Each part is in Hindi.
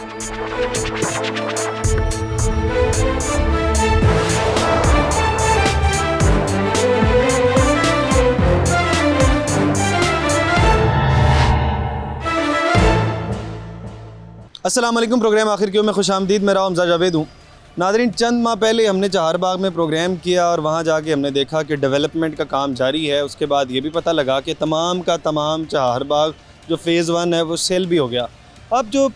अस्सलाम वालेकुम। प्रोग्राम आखिर क्यों में खुशामदीद। मेरा हमजा जावेद हूँ। नादरीन, चंद माह पहले हमने चहारबाग में प्रोग्राम किया और वहाँ जाके हमने देखा कि डेवलपमेंट का काम जारी है। उसके बाद ये भी पता लगा कि तमाम का तमाम चहारबाग जो फ़ेज़ 1 है वो सेल भी हो गया। अब जो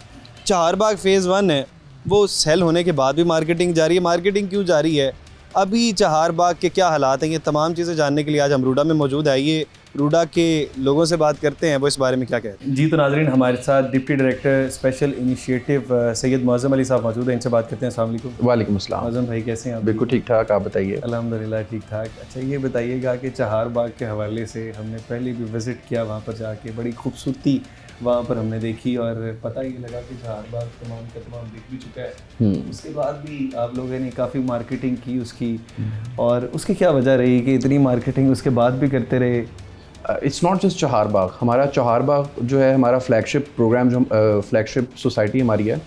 चहारबाग फ़ेज़ 1 है वो सेल होने के बाद भी मार्केटिंग जारी है। मार्केटिंग क्यों जारी है, अभी चहारबाग के क्या हालात हैं, ये तमाम चीज़ें जानने के लिए आज हम रूडा में मौजूद है। ये रूडा के लोगों से बात करते हैं, वो इस बारे में क्या कहते हैं। जी तो नाज़रीन, हमारे साथ deputy director special initiative Syed Muazzam Ali sahab मौजूद हैं। इनसे बात करते हैं। अस्सलाम वालेकुम। वालेकुम अस्सलाम। मुअज़्ज़म भाई कैसे हैं आप? बिल्कुल ठीक ठाक, आप बताइए। अल्हम्दुलिल्लाह ठीक ठाक। अच्छा ये बताइएगा कि चहारबाग के हवाले से हमने पहले भी विज़िट किया, वहाँ पर जाके बड़ी खूबसूरती वहाँ पर हमने देखी और पता ये लगा कि चहारबाग तमाम का तमाम बिक भी चुका है। उसके बाद भी आप लोगों ने काफ़ी मार्केटिंग की उसकी, और उसकी क्या वजह रही कि इतनी मार्केटिंग उसके बाद भी करते रहे? It's not just Chaharbagh. हमारा चहारबाग जो है हमारा फ्लैगशिप प्रोग्राम, जो फ्लैगशिप सोसाइटी हमारी है,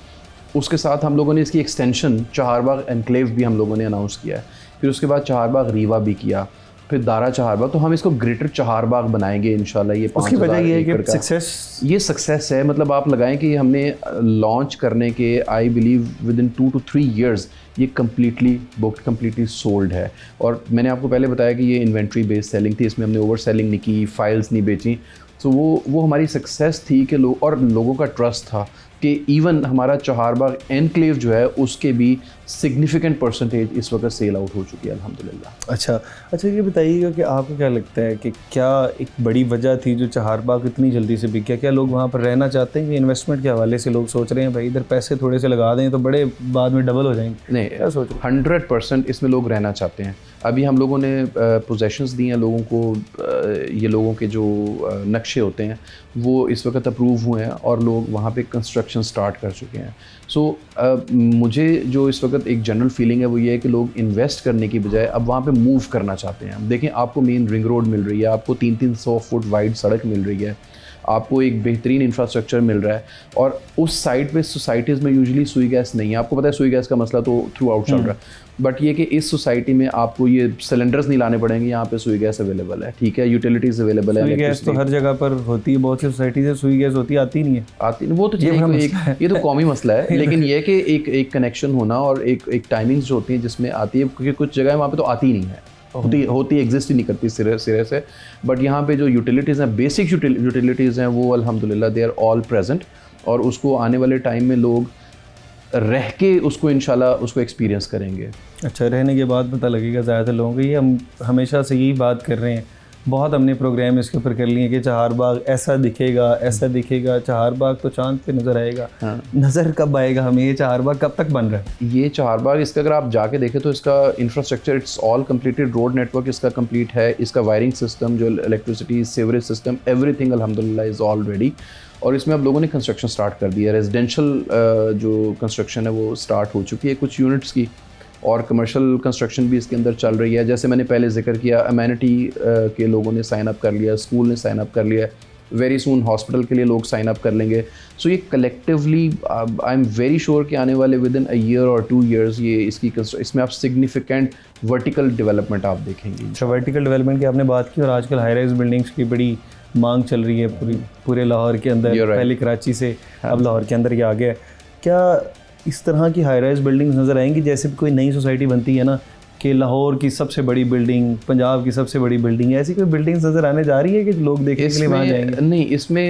उसके साथ हम लोगों ने इसकी एक्सटेंशन चहारबाग एनक्लेव भी हम लोगों ने अनाउंस किया है। फिर उसके बाद चहारबाग रीवा भी किया, फिर दारा चहारबाग। तो हम इसको ग्रेटर चहारबाग बनाएंगे इंशाल्लाह। ये उसकी वजह ये है कि सक्सेस है। मतलब आप लगाएं कि हमने लॉन्च करने के I believe with in 2 to 3 years ये कम्प्लीटली बुक्ड, कम्प्लीटली सोल्ड है। और मैंने आपको पहले बताया कि ये इन्वेंट्री बेस्ड सेलिंग थी, इसमें हमने ओवर सेलिंग नहीं की, फाइल्स नहीं बेची। तो वो हमारी सक्सेस थी कि लोगों का ट्रस्ट था कि इवन हमारा चहारबाग एनक्लेव जो है उसके भी सिग्निफिकेंट परसेंटेज इस वक्त सेल आउट हो चुकी है अल्हम्दुलिल्लाह। अच्छा ये बताइएगा कि आपको क्या लगता है कि क्या एक बड़ी वजह थी जो चहारबाग इतनी जल्दी से बिक गया? क्या लोग वहाँ पर रहना चाहते हैं कि इन्वेस्टमेंट के हवाले से लोग सोच रहे हैं भाई इधर पैसे थोड़े से लगा दें तो बड़े बाद में डबल हो जाएंगे? नहीं, क्या सोच रहे हैं? 100% इसमें लोग रहना चाहते हैं। अभी हम लोगों ने पोजेशंस दी हैं लोगों को। ये लोगों के जो नक्शे होते हैं वो इस वक्त अप्रूव हुए हैं और लोग वहाँ पे कंस्ट्रक्शन स्टार्ट कर चुके हैं। सो मुझे जो इस वक्त एक जनरल फीलिंग है वो ये है कि लोग इन्वेस्ट करने की बजाय अब वहाँ पे मूव करना चाहते हैं। देखें, आपको मेन रिंग रोड मिल रही है, आपको 300 फुट वाइड सड़क मिल रही है, आपको एक बेहतरीन इंफ्रास्ट्रक्चर मिल रहा है। और उस साइड पे सोसाइटीज़ में यूजुअली सुई गैस नहीं है। आपको पता है सुई गैस का मसला तो थ्रू आउट चल रहा है, बट ये कि इस सोसाइटी में आपको ये सिलेंडर्स नहीं लाने पड़ेंगे। यहाँ पे सुई गैस अवेलेबल है, ठीक है, यूटिलिटीज़ अवेलेबल है। सुई गैस तो हर जगह पर होती है, बहुत सी सोसाइटी से सुई गैस होती आती नहीं है। आती वो तो ये तो कौमी मसला है। लेकिन ये कि एक कनेक्शन होना और एक टाइमिंग्स जो होती हैं जिसमें आती है, क्योंकि कुछ जगह वहाँ पे तो आती नहीं है, होती एग्जिस्ट ही नहीं करती सिरे से। बट यहाँ पे जो यूटिलिटीज़ हैं, बेसिक यूटिलिटीज़ हैं, वो अल्हम्दुलिल्लाह दे आर ऑल प्रेजेंट। और उसको आने वाले टाइम में लोग रह के उसको इंशाल्लाह उसको एक्सपीरियंस करेंगे। अच्छा, रहने के बाद पता लगेगा ज़्यादातर लोगों को। ये हम हमेशा से यही बात कर रहे हैं, बहुत हमने प्रोग्राम इसके ऊपर कर लिए कि चहारबाग ऐसा दिखेगा। चहारबाग तो चांद पे नज़र आएगा। हाँ। नज़र कब आएगा हमें ये चहारबाग कब तक बन रहा है? ये चहारबाग, इसका अगर आप जाके देखें तो इसका infrastructure it's all completed. Road network इसका कंप्लीट है, इसका वायरिंग सिस्टम, जो इलेक्ट्रिसिटी, सीवरेज सिस्टम, एवरीथिंग अल्हम्दुलिल्लाह इज़ ऑल रेडी। और इसमें अब लोगों ने कंस्ट्रक्शन स्टार्ट कर दिया है। रेजिडेंशियल जो कंस्ट्रक्शन है वो स्टार्ट हो चुकी है कुछ यूनिट्स की, और कमर्शियल कंस्ट्रक्शन भी इसके अंदर चल रही है। जैसे मैंने पहले जिक्र किया, अमेनिटी के लोगों ने साइन अप कर लिया, स्कूल ने साइन अप कर लिया, वेरी सून हॉस्पिटल के लिए लोग साइन अप कर लेंगे। सो ये collectively I am very sure कि आने वाले विद इन अ ईयर और 2 years ये इसमें आप सिग्निफिकेंट वर्टिकल डेवलपमेंट आप देखेंगे। अच्छा, वर्टिकल डेवलपमेंट की आपने बात की, और आजकल हाई राइज बिल्डिंग्स की बड़ी मांग चल रही है पूरे लाहौर के अंदर। पहले कराची से अब लाहौर के अंदर ये आ गया। क्या इस तरह की हाई राइज बिल्डिंग्स नज़र आएंगी जैसे कोई नई सोसाइटी बनती है ना, कि लाहौर की सबसे बड़ी बिल्डिंग, पंजाब की सबसे बड़ी बिल्डिंग, ऐसी कोई बिल्डिंग्स नज़र आने जा रही है कि लोग देखने के लिए वहाँ जाएंगे? नहीं, इसमें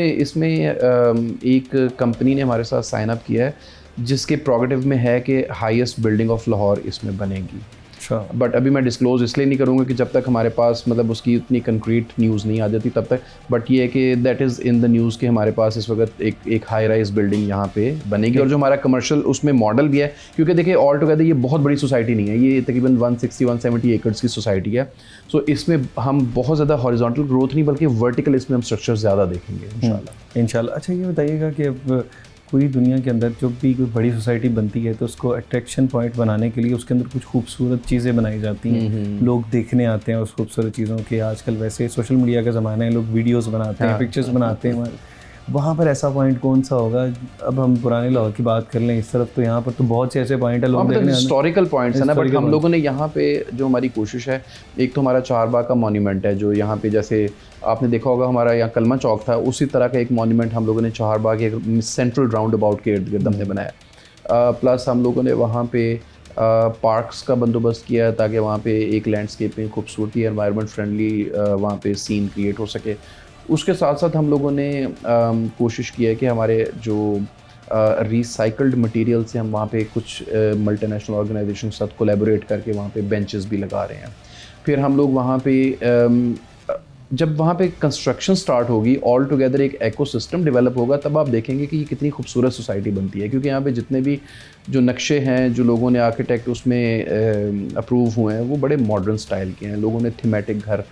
एक कंपनी ने हमारे साथ साइन अप किया है जिसके प्रोगेटिव में है कि हाईएस्ट बिल्डिंग ऑफ लाहौर इसमें बनेगी। अच्छा, बट अभी मैं डिस्क्लोज इसलिए नहीं करूँगा कि जब तक हमारे पास मतलब उसकी उतनी कंक्रीट न्यूज़ नहीं आ जाती तब तक। बट ये है कि that is in the news कि हमारे पास इस वक्त एक हाई राइज बिल्डिंग यहाँ पे बनेगी। और जो हमारा कमर्शियल उसमें मॉडल भी है, क्योंकि देखिए ऑल टुगेदर ये बहुत बड़ी सोसाइटी नहीं है, ये तकरीबन 160-170 एकड़्स की सोसाइटी है। सो इसमें हम बहुत ज़्यादा हॉरिजॉन्टल ग्रोथ नहीं बल्कि वर्टिकल इसमें हम स्ट्रक्चर ज़्यादा देखेंगे इंशाल्लाह। अच्छा, ये बताइएगा कि अब पूरी दुनिया के अंदर जब भी कोई बड़ी सोसाइटी बनती है तो उसको अट्रैक्शन पॉइंट बनाने के लिए उसके अंदर कुछ खूबसूरत चीज़ें बनाई जाती हैं, लोग देखने आते हैं उस खूबसूरत चीज़ों के। आजकल वैसे सोशल मीडिया का ज़माना है, लोग वीडियोस बनाते हैं, पिक्चर्स बनाते हैं, वहाँ पर ऐसा पॉइंट कौन सा होगा? अब हम पुराने लाहौर की बात कर लें इस तरफ, तो यहाँ पर तो बहुत से ऐसे पॉइंट है लोग देखने हिस्टोरिकल पॉइंट्स है ना, बट हम लोगों ने यहाँ पे जो हमारी कोशिश है, एक तो हमारा चारबाग का मॉन्यूमेंट है जो यहाँ पे, जैसे आपने देखा होगा हमारा यहाँ कलमा चौक था, उसी तरह का एक मॉन्यूमेंट हम लोगों ने चारबाग एक सेंट्रल राउंड अबाउट के इर्द गिर्द हमने बनाया। प्लस हम लोगों ने वहाँ पे पार्क्स का बंदोबस्त किया है ताकि वहाँ पे एक लैंडस्केपिंग खूबसूरती, एनवायरनमेंट फ्रेंडली वहाँ पे सीन क्रिएट हो सके। उसके साथ साथ हम लोगों ने कोशिश की है कि हमारे जो रिसाइकल्ड मटेरियल से हम वहाँ पे कुछ मल्टीनेशनल ऑर्गेनाइजेशन के साथ कोलैबोरेट करके वहाँ पे बेंचेस भी लगा रहे हैं। फिर हम लोग वहाँ पे जब वहाँ पे कंस्ट्रक्शन स्टार्ट होगी, ऑल टुगेदर एक इकोसिस्टम डेवलप होगा, तब आप देखेंगे कि ये कितनी खूबसूरत सोसाइटी बनती है। क्योंकि यहाँ पे जितने भी जो नक्शे हैं जो लोगों ने आर्किटेक्ट उसमें अप्रूव हुए हैं वो बड़े मॉडर्न स्टाइल के हैं। लोगों ने थीमेटिक घर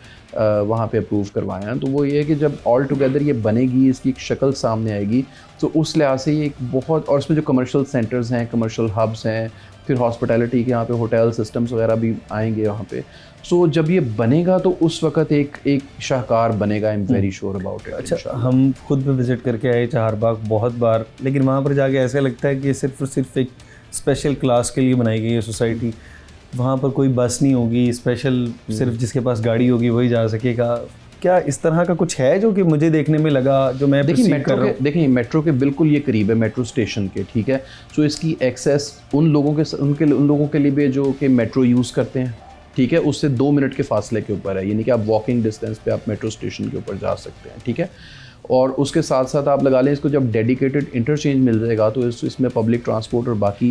वहाँ पे अप्रूव करवाए हैं। तो वो ये है कि जब ऑल टुगेदर ये बनेगी, इसकी एक शक्ल सामने आएगी, तो उस लिहाज से ये एक बहुत, और इसमें जो कमर्शियल सेंटर्स हैं, कमर्शियल हब्स हैं, फिर हॉस्पिटैलिटी के यहाँ पे होटल सिस्टम्स वगैरह भी आएंगे वहाँ पे। सो जब ये बनेगा तो उस वक्त एक शाहकार बनेगा। I am very sure about it. अच्छा, हम खुद भी विज़िट करके आए चारबाग बहुत बार, लेकिन वहाँ पर जाके ऐसा लगता है कि सिर्फ और सिर्फ एक स्पेशल क्लास के लिए बनाई गई है सोसाइटी। वहाँ पर कोई बस नहीं होगी स्पेशल, सिर्फ जिसके पास गाड़ी होगी वही जा सकेगा। क्या इस तरह का कुछ है जो कि मुझे देखने में लगा, जो मैं देखिए मेट्रो के बिल्कुल ये करीब है, मेट्रो स्टेशन के, ठीक है। सो इसकी एक्सेस उन लोगों के लिए भी जो कि मेट्रो यूज़ करते हैं, ठीक है, उससे 2 मिनट के फासले के ऊपर है, यानी कि आप वॉकिंग डिस्टेंस पे आप मेट्रो स्टेशन के ऊपर जा सकते हैं, ठीक है। और उसके साथ साथ आप लगा लें इसको, जब डेडिकेटेड इंटरचेंज मिल जाएगा तो इसमें पब्लिक ट्रांसपोर्ट और बाकी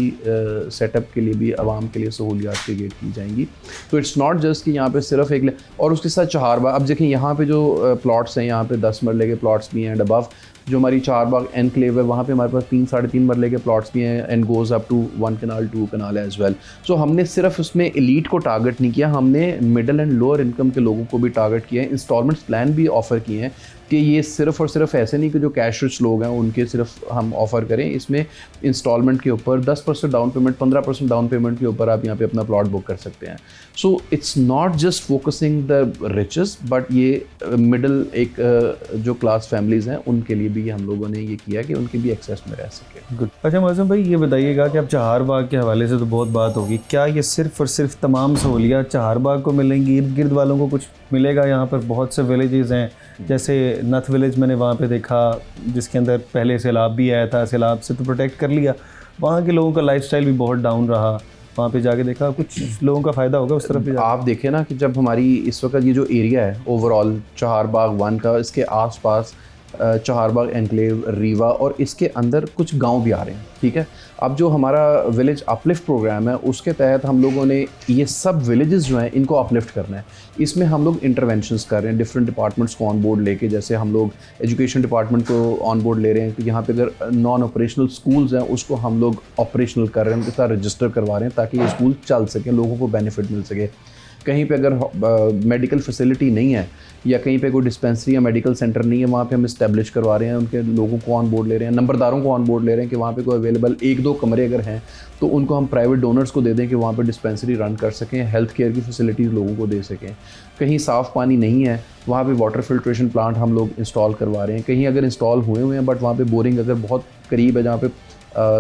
सेटअप के लिए भी आवाम के लिए सहूलियात क्रिएट की जाएंगी। तो इट्स नॉट जस्ट कि यहाँ पे सिर्फ एक, और उसके साथ चारबाग, अब देखें यहाँ पे जो प्लॉट्स हैं, यहाँ पे 10 मरले के प्लॉट्स भी हैं एंड अबव। जो हमारी चारबाग एनक्लेव है वहाँ पे हमारे पास 3-3.5 मरले के प्लॉट्स भी हैं and goes up to 1 kanal 2 kanal as well. So हमने सिर्फ उसमें एलीट को टारगेट नहीं किया, हमने मिडिल एंड लोअर इनकम के लोगों को भी टारगेट किया है। इंस्टॉलमेंट्स प्लान भी ऑफ़र किए हैं कि ये सिर्फ और सिर्फ ऐसे नहीं कि जो कैश रिच लोग हैं उनके सिर्फ हम ऑफ़र करें। इसमें इंस्टॉलमेंट के ऊपर 10% डाउन पेमेंट, 15% डाउन पेमेंट के ऊपर आप यहाँ पे अपना प्लॉट बुक कर सकते हैं। So it's not just focusing the riches, but ये मिडिल एक जो क्लास फैमिलीज़ हैं उनके लिए भी हम लोगों ने ये किया कि उनके भी एक्सेस में रह सके। गुड। अच्छा मौसम भाई, ये बताइएगा कि अब चारबाग के हवाले से तो बहुत बात होगी, क्या ये सिर्फ और सिर्फ तमाम सहूलियात चारबाग को मिलेंगी, इर्द गिर्द वालों को कुछ मिलेगा? यहाँ पर बहुत से विलेजेस हैं, जैसे नथ विलेज मैंने वहाँ पे देखा जिसके अंदर पहले सैलाब भी आया था, सैलाब से तो प्रोटेक्ट कर लिया, वहाँ के लोगों का लाइफस्टाइल भी बहुत डाउन रहा, वहाँ पे जाके देखा कुछ लोगों का फ़ायदा होगा उस तरफ भी। आप देखें ना कि जब हमारी इस वक्त ये जो एरिया है ओवरऑल चारबाग 1 का, इसके आसपास चारबाग एनक्लेव, रीवा और इसके अंदर कुछ गांव भी आ रहे हैं, ठीक है। अब जो हमारा विलेज अपलिफ्ट प्रोग्राम है उसके तहत हम लोगों ने ये सब विलेजेस जो हैं इनको अपलिफ्ट करना है। इसमें हम लोग इंटरवेंशंस कर रहे हैं, डिफरेंट डिपार्टमेंट्स को ऑन बोर्ड लेके, जैसे हम लोग एजुकेशन डिपार्टमेंट को ऑन बोर्ड ले रहे हैं कि यहाँ पे अगर नॉन ऑपरेशनल स्कूल्स हैं उसको हम लोग ऑपरेशनल कर रहे हैं, उनके साथ रजिस्टर करवा रहे हैं ताकि ये स्कूल चल सकें, लोगों को बेनिफिट मिल सके। कहीं पे अगर मेडिकल फैसिलिटी नहीं है या कहीं पे कोई डिस्पेंसरी या मेडिकल सेंटर नहीं है, वहाँ पे हम इस्टेब्लिश करवा रहे हैं, उनके लोगों को ऑन बोर्ड ले रहे हैं, नंबरदारों को ऑन बोर्ड ले रहे हैं कि वहाँ पे कोई अवेलेबल 1-2 कमरे अगर हैं तो उनको हम प्राइवेट डोनर्स को दे दें कि वहाँ पे डिस्पेंसरी रन कर सकें, हेल्थ केयर की फैसिलिटीज़ लोगों को दे सकें। कहीं साफ़ पानी नहीं है, वहाँ पे वाटर फिल्ट्रेशन प्लांट हम लोग इंस्टॉल करवा रहे हैं। कहीं अगर इंस्टॉल हुए हैं बट वहाँ पे बोरिंग अगर बहुत करीब है जहाँ पे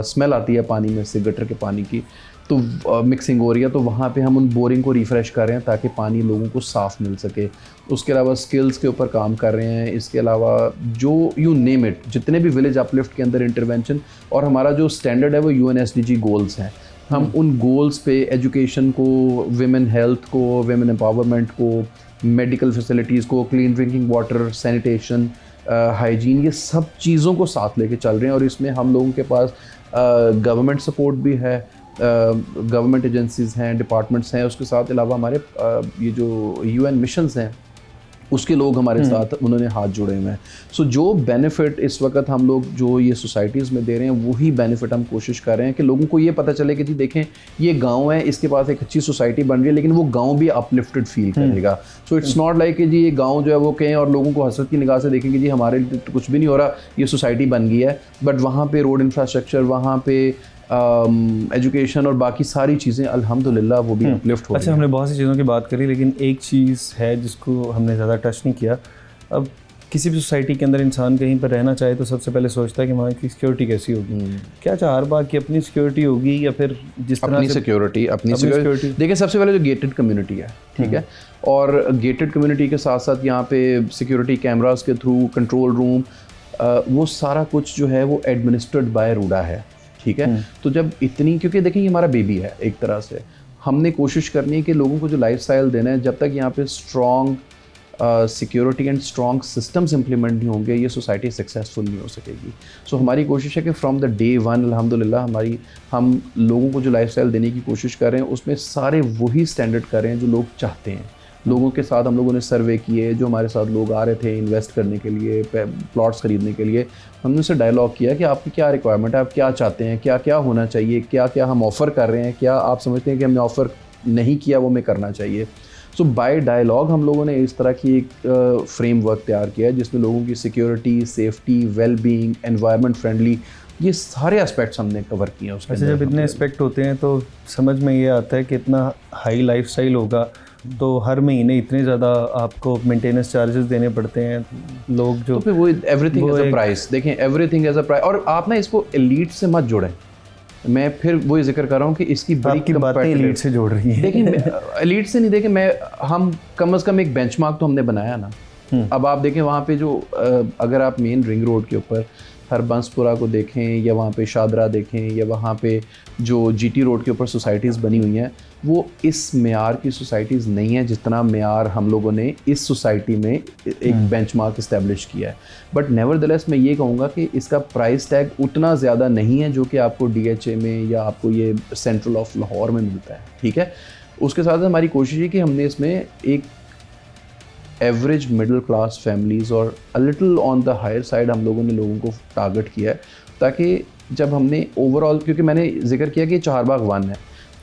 स्मेल आती है पानी में से, गटर के पानी की, तो मिक्सिंग हो रही है, तो वहाँ पे हम उन बोरिंग को रिफ़्रेश कर रहे हैं ताकि पानी लोगों को साफ़ मिल सके। उसके अलावा स्किल्स के ऊपर काम कर रहे हैं। इसके अलावा जो यू नेम इट, जितने भी विलेज अपलिफ्ट के अंदर इंटरवेंशन, और हमारा जो स्टैंडर्ड है वो UNSDG गोल्स हैं। हम उन गोल्स पे एजुकेशन को, विमेन हेल्थ को, विमेन एम्पावरमेंट को, मेडिकल फैसिलिटीज़ को, clean drinking water, sanitation, hygiene, ये सब चीज़ों को साथ लेके चल रहे हैं। और इसमें हम लोगों के पास गवर्नमेंट सपोर्ट भी है, गवर्नमेंट एजेंसीज़ हैं, डिपार्टमेंट्स हैं, उसके साथ अलावा हमारे ये जो UN मिशंस हैं उसके लोग हमारे साथ उन्होंने हाथ जोड़े हुए हैं। सो जो बेनिफिट इस वक्त हम लोग जो ये सोसाइटीज़ में दे रहे हैं वही बेनिफिट हम कोशिश कर रहे हैं कि लोगों को ये पता चले कि जी देखें ये गांव है, इसके पास एक अच्छी सोसाइटी बन रही है, लेकिन वो गांव भी अपलिफ्टेड फील करेगा। सो इट्स नॉट लाइक कि जी ये गांव जो है वो कहें और लोगों को हसरत की निगाह से देखेंगे जी हमारे लिए तो कुछ भी नहीं हो रहा, ये सोसाइटी बन गई है, बट वहाँ पर रोड इंफ्रास्ट्रक्चर, वहाँ पे एजुकेशन और बाकी सारी चीज़ें अल्हम्दुलिल्लाह वो भी अपलिफ्ट हो रही हैं। अच्छा, हमने बहुत सी चीज़ों की बात करी, लेकिन एक चीज़ है जिसको हमने ज़्यादा टच नहीं किया। अब किसी भी सोसाइटी के अंदर इंसान कहीं पर रहना चाहे तो सबसे पहले सोचता है कि वहाँ की सिक्योरिटी कैसी होगी। क्या चाहरबाग की अपनी सिक्योरिटी होगी या फिर जिस तरह अपनी से सिक्योरिटी देखिए, सबसे पहले जो गेटेड कम्युनिटी है, ठीक है, और गेटेड कम्युनिटी के साथ साथ यहाँ पे सिक्योरिटी कैमरास के थ्रू कंट्रोल रूम, वो सारा कुछ जो है वो एडमिनिस्ट्रेड बाय रूडा है, ठीक है। तो जब इतनी, क्योंकि देखिए ये हमारा बेबी है एक तरह से, हमने कोशिश करनी है कि लोगों को जो लाइफस्टाइल देना है, जब तक यहाँ पे strong security and strong systems implement नहीं होंगे, ये सोसाइटी सक्सेसफुल नहीं हो सकेगी। सो हमारी कोशिश है कि फ्रॉम द डे वन अल्हम्दुलिल्लाह हम लोगों को जो लाइफस्टाइल देने की कोशिश कर रहे हैं उसमें सारे वही स्टैंडर्ड कर रहे हैं जो लोग चाहते हैं। लोगों के साथ हम लोगों ने सर्वे किए, जो हमारे साथ लोग आ रहे थे इन्वेस्ट करने के लिए, प्लॉट्स ख़रीदने के लिए, हमने उससे डायलॉग किया कि आपकी क्या रिक्वायरमेंट है, आप क्या चाहते हैं, क्या क्या होना चाहिए, क्या क्या हम ऑफ़र कर रहे हैं, क्या आप समझते हैं कि हमने ऑफ़र नहीं किया वो हमें करना चाहिए। सो बाय डायलॉग हम लोगों ने इस तरह की एक फ्रेमवर्क तैयार किया है जिसमें लोगों की security, safety, well being, environment friendly, ये सारे एस्पेक्ट्स हमने कवर किए हैं उसके अंदर। जब इतने एस्पेक्ट होते हैं तो समझ में ये आता है कि इतना हाई लाइफस्टाइल होगा तो हर महीने इतने ज़्यादा आपको मेंटेनेंस चार्जेस देने पड़ते हैं। लोग जो तो फिर वो एवरीथिंग एज अ प्राइस, देखें एवरीथिंग एज अ प्राइस। और आप ना इसको एलीट से मत जोड़ें, मैं फिर वही जिक्र कर रहा हूँ कि इसकी बड़ी बातें एलीट से जोड़ रही हैं। देखिए एलीट से नहीं, देखें हम कम से कम एक बेंचमार्क तो हमने बनाया ना। अब आप देखें वहाँ पे जो अगर आप मेन रिंग रोड के ऊपर हरबंसपुरा को देखें या वहाँ पे शादरा देखें या वहाँ पे जो जीटी रोड के ऊपर सोसाइटीज़ बनी हुई हैं, वो इस मेयार की सोसाइटीज़ नहीं है जितना मेयार हम लोगों ने इस सोसाइटी में एक बेंचमार्क इस्टेब्लिश किया है। बट नेवरदलेस मैं ये कहूँगा कि इसका प्राइस टैग उतना ज़्यादा नहीं है जो कि आपको DHA में या आपको ये सेंट्रल ऑफ लाहौर में मिलता है, ठीक है। उसके साथ हमारी कोशिश है कि हमने इसमें एक एवरेज मिडिल क्लास फैमिलीज़ और a little on the higher side हम लोगों ने लोगों को टारगेट किया है, ताकि जब हमने ओवरऑल, क्योंकि मैंने जिक्र किया कि चाहरबाग 1 है,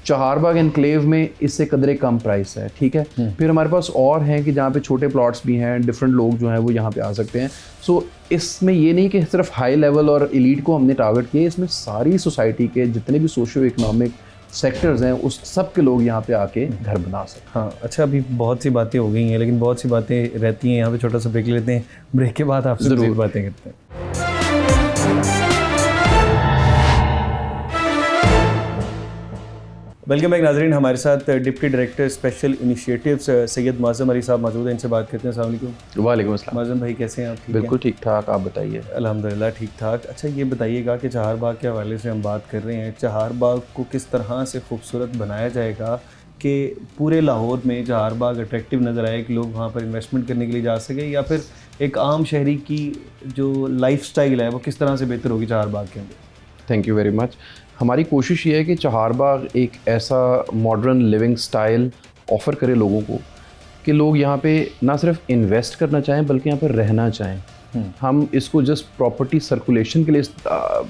चाहरबाग एनक्लेव में इससे कदरे कम प्राइस है, ठीक है। फिर हमारे पास और हैं कि जहाँ पे छोटे प्लॉट्स भी हैं, डिफरेंट लोग जो हैं वो यहाँ पे आ सकते हैं। सो इसमें ये नहीं कि सिर्फ हाई लेवल और एलीट को हमने टारगेट किया, इसमें सारी सोसाइटी के जितने भी सोशियो इकोनॉमिक सेक्टर्स हैं उस सब के लोग यहाँ पे आके घर बना सकते हैं। हाँ अच्छा, अभी बहुत सी बातें हो गई हैं लेकिन बहुत सी बातें रहती हैं। यहाँ पे छोटा सा ब्रेक लेते हैं, ब्रेक के बाद आपसे ज़रूर बातें करते हैं। वेलकम बैक नाज़रीन, हमारे साथ deputy director special initiatives Syed Mazam Ali sahab मौजूद हैं, इनसे बात करते हैं। अस्सलाम वालेकुम। वालेकुम अस्सलाम। माज़म भाई कैसे हैं आप? ठीक बिल्कुल ठीक ठाक, आप बताइए। अल्हम्दुलिल्लाह ठीक ठाक। अच्छा ये बताइएगा कि चाहरबाग के हवाले से हम बात कर रहे हैं, चाहरबाग को किस तरह से खूबसूरत बनाया जाएगा कि पूरे लाहौर में चाहरबाग अट्रैक्टिव नज़र आए कि लोग वहाँ पर इन्वेस्टमेंट करने के लिए जा सके, या फिर एक आम शहरी की जो लाइफस्टाइल है वो किस तरह से बेहतर होगी चाहरबाग के अंदर? Thank you very much. हमारी कोशिश ये है कि चाहरबाग एक ऐसा मॉडर्न लिविंग स्टाइल ऑफ़र करे लोगों को कि लोग यहाँ पे ना सिर्फ इन्वेस्ट करना चाहें बल्कि यहाँ पर रहना चाहें। हम इसको जस्ट प्रॉपर्टी सर्कुलेशन के लिए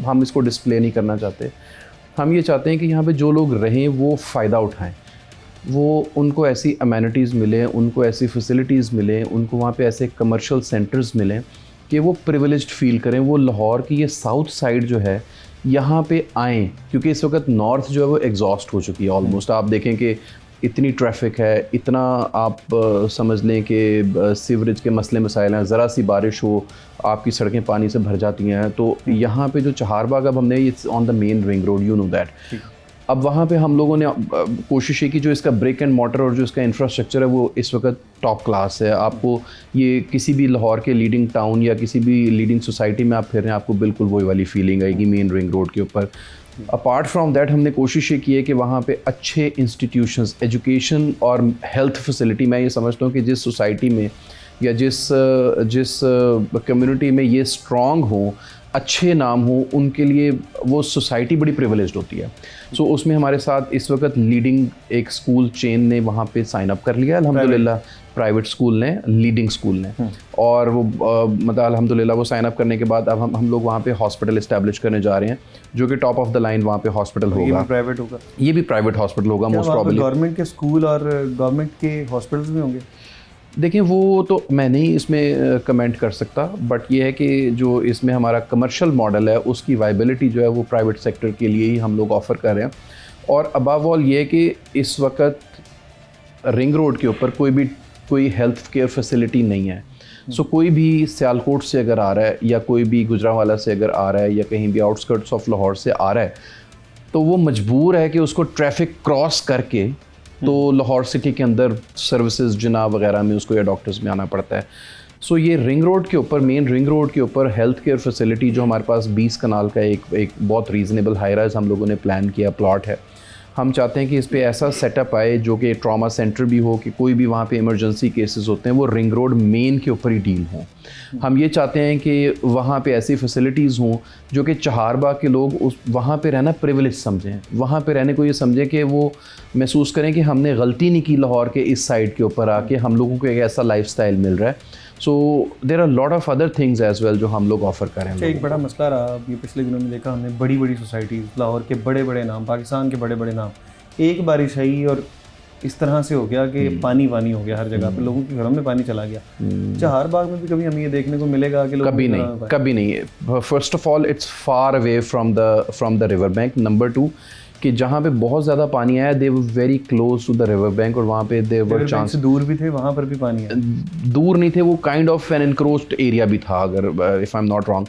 हम इसको डिस्प्ले नहीं करना चाहते। हम ये चाहते हैं कि यहाँ पे जो लोग रहें वो फ़ायदा उठाएं, वो उनको ऐसी अमेनिटीज़ मिलें, उनको ऐसी फैसिलिटीज़ मिलें, उनको वहाँ पे ऐसे कमर्शियल सेंटर्स मिलें कि वो प्रिविलेज्ड फील करें। वो लाहौर की ये साउथ साइड जो है यहाँ पे आएँ, क्योंकि इस वक्त नॉर्थ जो है वो एग्जॉस्ट हो चुकी है ऑलमोस्ट। आप देखें कि इतनी ट्रैफिक है, इतना आप समझ लें कि सीवरेज के मसले मसाइल हैं, ज़रा सी बारिश हो आपकी सड़कें पानी से भर जाती हैं। तो यहाँ पे जो चाहरबाग अब हमने it's on the main ring road, you know that. अब वहाँ पे हम लोगों ने कोशिश की जो इसका ब्रिक एंड मॉर्टर और जो इसका इंफ्रास्ट्रक्चर है वो इस वक्त टॉप क्लास है। आपको ये किसी भी लाहौर के लीडिंग टाउन या किसी भी लीडिंग सोसाइटी में आप फिर रहे हैं, आपको बिल्कुल वही वाली फीलिंग आएगी मेन रिंग रोड के ऊपर। अपार्ट फ्रॉम दैट हमने कोशिश ये की है कि वहाँ पे अच्छे इंस्टीट्यूशंस, एजुकेशन और हेल्थ फैसिलिटी, मैं ये समझता हूँ कि जिस सोसाइटी में या जिस कम्युनिटी में ये स्ट्रॉन्ग हो, अच्छे नाम हो, उनके लिए वो सोसाइटी बड़ी प्रिविलेज्ड होती है। सो उसमें हमारे साथ इस वक्त लीडिंग एक स्कूल चेन ने वहाँ पे साइन अप कर लिया अल्हम्दुलिल्लाह, प्राइवेट स्कूल ने, लीडिंग स्कूल ने। और वो मतलब अल्हम्दुलिल्लाह वो साइन अप करने के बाद अब हम लोग वहाँ पे हॉस्पिटल इस्टेब्लिश करने जा रहे हैं जो कि टॉप ऑफ द लाइन वहाँ पे हॉस्पिटल होगा। ये भी प्राइवेट होगा? ये भी प्राइवेट हॉस्पिटल होगा मोस्ट प्रॉब्ली। गवर्नमेंट के स्कूल और गवर्नमेंट के हॉस्पिटल्स भी होंगे? देखिए वो तो मैं नहीं इसमें कमेंट कर सकता, बट ये है कि जो इसमें हमारा कमर्शियल मॉडल है उसकी वाइबिलिटी जो है वो प्राइवेट सेक्टर के लिए ही हम लोग ऑफ़र कर रहे हैं। और अबव ऑल ये है कि इस वक्त रिंग रोड के ऊपर कोई हेल्थ केयर फैसिलिटी नहीं है। सो कोई भी सियालकोट से अगर आ रहा है या कोई भी गुजरांवाला से अगर आ रहा है या कहीं भी आउटस्कर्ट्स ऑफ लाहौर से आ रहा है तो वो मजबूर है कि उसको ट्रैफिक क्रॉस करके तो लाहौर सिटी के अंदर सर्विसेज जिना वगैरह में उसको या डॉक्टर्स में आना पड़ता है। सो ये रिंग रोड के ऊपर, मेन रिंग रोड के ऊपर हेल्थ केयर फैसिलिटी जो हमारे पास 20 कनाल का एक बहुत रीज़नेबल हाई राइज हम लोगों ने प्लान किया प्लॉट है। हम चाहते हैं कि इस पे ऐसा सेटअप आए जो कि ट्रॉमा सेंटर भी हो, कि कोई भी वहाँ पे इमरजेंसी केसेस होते हैं वो रिंग रोड मेन के ऊपर ही डील हों। हम ये चाहते हैं कि वहाँ पे ऐसी फैसिलिटीज़ हों जो कि चहारबाग के लोग उस वहाँ पे रहना प्रिविलेज समझें, वहाँ पे रहने को ये समझें कि वो महसूस करें कि हमने गलती नहीं की लाहौर के इस साइड के ऊपर आके, हम लोगों को एक ऐसा लाइफस्टाइल मिल रहा है। So there are lot of other things as well जो हम लोग ऑफर करें। अच्छा, एक बड़ा मसला रहा अब ये पिछले दिनों में देखा हमने, बड़ी बड़ी सोसाइटीज़, लाहौर के बड़े बड़े नाम, पाकिस्तान के बड़े बड़े नाम, एक बारिश आई और इस तरह से हो गया कि पानी पानी हो गया हर जगह पे, लोगों के घरों में पानी चला गया। चहारबाग में भी कभी हमें ये देखने को मिलेगा कि कभी नहीं। First of all it's far away from the river bank. Number 2 कि जहाँ पे बहुत ज़्यादा पानी आया they were very close to the river bank, और वहाँ पे दे वर चांस दूर भी थे, वहाँ पर भी पानी आया। दूर नहीं थे, वो kind of an encroached area भी था अगर if I am not wrong.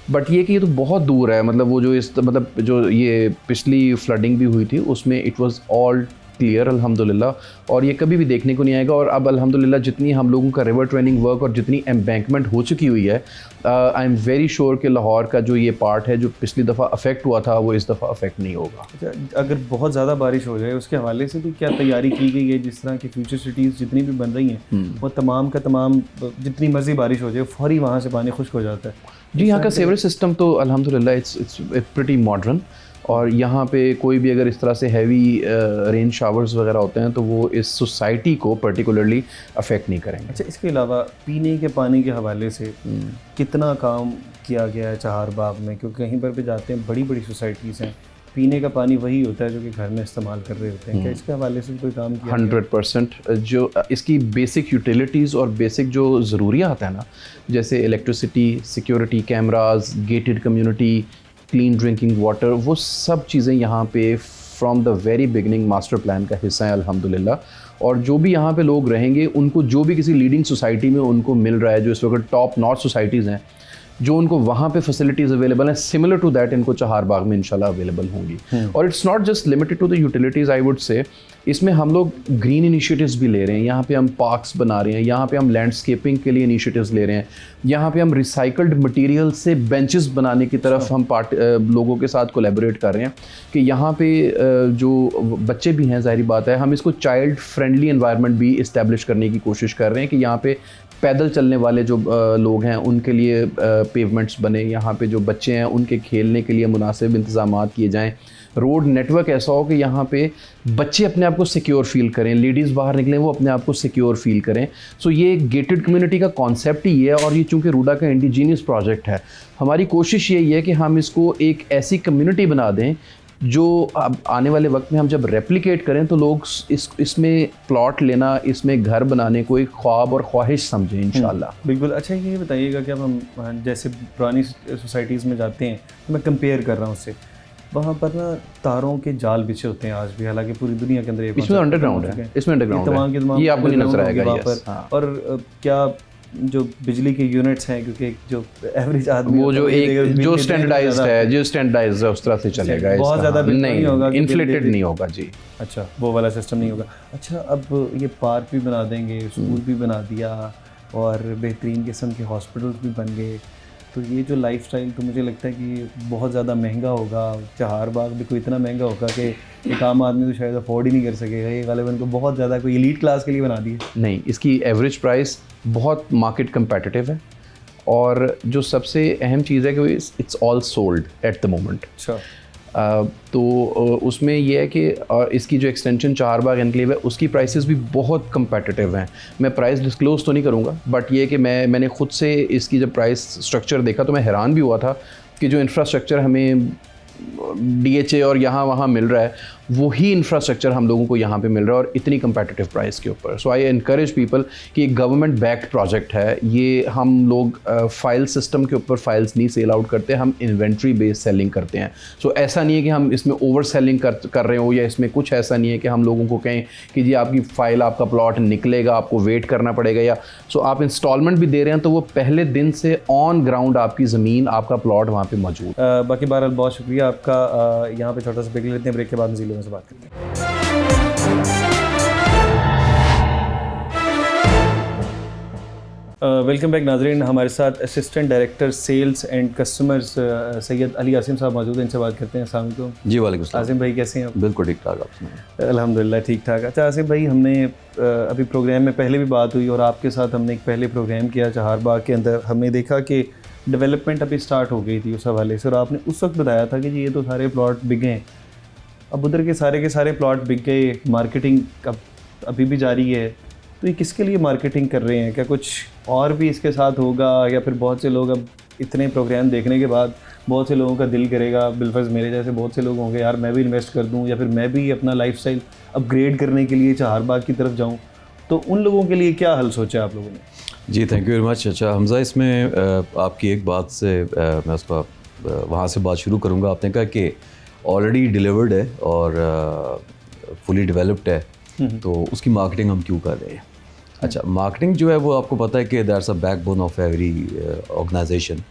But ये कि ये तो बहुत दूर है, मतलब वो जो ये पिछली फ्लडिंग भी हुई थी उसमें इट वाज ऑल क्लियर अल्हम्दुलिल्लाह, और ये कभी भी देखने को नहीं आएगा। और अब अल्हम्दुलिल्लाह जितनी हम लोगों का रिवर ट्रेनिंग वर्क और जितनी एम्बैंकमेंट हो चुकी हुई है, आई एम वेरी श्योर कि लाहौर का जो ये पार्ट है जो पिछली दफ़ा अफेक्ट हुआ था वो इस दफ़ा अफेक्ट नहीं होगा। अच्छा, अगर बहुत ज़्यादा बारिश हो जाए उसके हवाले से भी क्या तैयारी की गई है? जिस तरह की फ्यूचर सिटीज़ जितनी भी बन रही हैं वो तमाम का तमाम, जितनी मर्जी बारिश हो जाए फौरी वहाँ से पानी खुश्क हो जाता है। जी, यहाँ का सीवरेज सिस्टम तो अल्हम्दुलिल्लाह इट्स प्रिटी मॉडर्न, और यहाँ पे कोई भी अगर इस तरह से हैवी रेन शावर्स वगैरह होते हैं तो वो इस सोसाइटी को पर्टिकुलरली अफेक्ट नहीं करेंगे। अच्छा, इसके अलावा पीने के पानी के हवाले से कितना काम किया गया है चहारबाग में? क्योंकि कहीं पर भी जाते हैं बड़ी बड़ी सोसाइटीज़ हैं, पीने का पानी वही होता है जो कि घर में इस्तेमाल कर रहे होते हैं। क्या इसके हवाले से कोई काम किया? 100% जो इसकी बेसिक यूटिलिटीज़ और बेसिक जो ज़रूरियात है ना, जैसे electricity, security cameras, gated community, clean drinking water, वो सब चीज़ें यहाँ पे from the very beginning master plan का हिस्सा है अल्हम्दुलिल्लाह। और जो भी यहाँ पे लोग रहेंगे उनको जो भी किसी लीडिंग सोसाइटी में उनको मिल रहा है, जो इस वक्त टॉप नॉच सोसाइटीज़ हैं, जो उनको वहाँ पे फैसिलिटीज़ अवेलेबल हैं, सिमिलर टू दैट इनको चहारबाग में इंशाल्लाह अवेलेबल होंगी। और it's not just limited to the utilities, I would say इसमें हम लोग ग्रीन इनिशिएटिव्स भी ले रहे हैं। यहाँ पे हम पार्क्स बना रहे हैं, यहाँ पे हम लैंडस्केपिंग के लिए इनिशिएटिव्स ले रहे हैं, यहाँ पे हम रिसाइकल्ड मटेरियल से बेंचेस बनाने की तरफ हम लोगों के साथ कोलैबोरेट कर रहे हैं कि यहाँ पे जो बच्चे भी हैं, जाहिर बात है हम इसको चाइल्ड फ्रेंडली एनवायरनमेंट भी इस्टेब्लिश करने की कोशिश कर रहे हैं कि यहाँ पे पैदल चलने वाले जो लोग हैं उनके लिए पेवमेंट्स बने, यहाँ पे जो बच्चे हैं उनके खेलने के लिए मुनासिब इंतजामात किए जाएँ, रोड नेटवर्क ऐसा हो कि यहाँ पे बच्चे अपने आप को सिक्योर फील करें, लेडीज़ बाहर निकलें वो अपने आप को सिक्योर फील करें। सो ये गेटेड कम्युनिटी का कॉन्सेप्ट ही है, और ये चूँकि रूडा का इंडिजीनियस प्रोजेक्ट है, हमारी कोशिश यही है कि हम इसको एक ऐसी कम्युनिटी बना दें जो अब आने वाले वक्त में हम जब रेप्लिकेट करें तो लोग इसमें प्लॉट लेना, इसमें घर बनाने को एक ख्वाब और ख्वाहिश समझें इंशाल्लाह। बिल्कुल। अच्छा, ये बताइएगा कि अब हम जैसे पुरानी सोसाइटीज़ में जाते हैं तो मैं कंपेयर कर रहा हूँ उससे, वहाँ पर ना तारों के जाल बिछे होते हैं आज भी, हालांकि पूरी दुनिया के अंदर इसमें अंडरग्राउंड है, इसमें अंडरग्राउंड है, ये आपको नहीं नजर आएगा वहाँ पर। हाँ। और क्या जो बिजली के यूनिट्स हैं, क्योंकि जो एवरेज आदमी वो जो एक जो स्टैंडर्डाइज्ड है उस तरह से चलेगा, बहुत ज़्यादा नहीं होगा, इन्फ्लेटेड नहीं होगा जी। अच्छा, वो वाला सिस्टम नहीं होगा। अच्छा, अब ये पार्क भी बना देंगे, स्कूल भी बना दिया और बेहतरीन किस्म के हॉस्पिटल्स भी बन गए, तो ये जो लाइफस्टाइल तो मुझे लगता है कि बहुत ज़्यादा महंगा होगा। चहारबाग भी कोई इतना महंगा होगा कि एक आम आदमी तो शायद अफोर्ड ही नहीं कर सकेगा। ये गालिबन को बहुत ज़्यादा कोई एलीट क्लास के लिए बना दिए। नहीं, इसकी एवरेज प्राइस बहुत मार्केट कंपेटिटिव है, और जो सबसे अहम चीज़ है कि it's all sold at the moment. अच्छा, तो उसमें यह है कि इसकी जो एक्सटेंशन चहारबाग एनक्लेव है उसकी प्राइसेस भी बहुत कंपेटिटिव हैं। मैं प्राइस डिस्क्लोज तो नहीं करूँगा, बट ये कि मैंने ख़ुद से इसकी जब प्राइस स्ट्रक्चर देखा तो मैं हैरान भी हुआ था कि जो इंफ्रास्ट्रक्चर हमें DHA और यहाँ वहाँ मिल रहा है वही इंफ्रास्ट्रक्चर हम लोगों को यहाँ पे मिल रहा है और इतनी कंपेटिटिव प्राइस के ऊपर। सो आई एनकरेज पीपल कि एक गवर्नमेंट बैक्ड प्रोजेक्ट है ये। हम लोग फाइल सिस्टम के ऊपर फाइल्स नहीं सेल आउट करते, हम इन्वेंट्री बेस्ड सेलिंग करते हैं। सो ऐसा नहीं है कि हम इसमें ओवर सेलिंग कर रहे हो, या इसमें कुछ ऐसा नहीं है कि हम लोगों को कहें कि जी आपकी फाइल, आपका प्लॉट निकलेगा, आपको वेट करना पड़ेगा, या सो आप इंस्टॉलमेंट भी दे रहे हैं तो वो पहले दिन से ऑन ग्राउंड आपकी ज़मीन, आपका प्लॉट वहाँ पे मौजूद। बाकी बहरहाल बहुत शुक्रिया आपका। यहाँ पे छोटा सा ब्रेक लेते हैं, ब्रेक के बाद मज़ीद लोगों से बात करते हैं। वेलकम बैक नाजरीन। हमारे साथ assistant director sales and customers Syed Ali Asim sahab मौजूद हैं, इनसे बात करते हैं। अस्सलाम वालेकुम। जी वालेकुम सलाम। आसिम भाई कैसे हैं आप? बिल्कुल ठीक ठाक, आप सुनाइए। अल्हम्दुलिल्लाह ठीक ठाक। अच्छा आसिम भाई, हमने अभी प्रोग्राम में पहले भी बात हुई और आपके साथ हमने एक पहले प्रोग्राम किया चहारबाग के अंदर। हमने देखा कि डेवलपमेंट अभी स्टार्ट हो गई थी उस हवाले से, और आपने उस वक्त बताया था कि जी ये तो सारे प्लॉट बिक गए। अब उधर के सारे प्लॉट बिक गए, मार्केटिंग अब अभी भी जारी है, तो ये किसके लिए मार्केटिंग कर रहे हैं? क्या कुछ और भी इसके साथ होगा, या फिर बहुत से लोग अब इतने प्रोग्राम देखने के बाद बहुत से लोगों का दिल करेगा, बिलफर्ज मेरे जैसे बहुत से लोग होंगे, यार मैं भी इन्वेस्ट कर दूं, या फिर मैं भी अपना लाइफस्टाइल अपग्रेड करने के लिए चहारबाग की तरफ जाऊं, तो उन लोगों के लिए क्या हल सोचा आप लोगों ने? जी थैंक यू वेरी मच। अच्छा हमज़ा, इसमें आपकी एक बात से मैं उसका वहाँ से बात शुरू करूँगा। आपने कहा कि ऑलरेडी डिलीवर्ड है और फुली डेवलप्ड है, तो उसकी मार्केटिंग हम क्यों कर रहे हैं? अच्छा, मार्केटिंग जो है वो आपको पता है कि that's a backbone of every organization,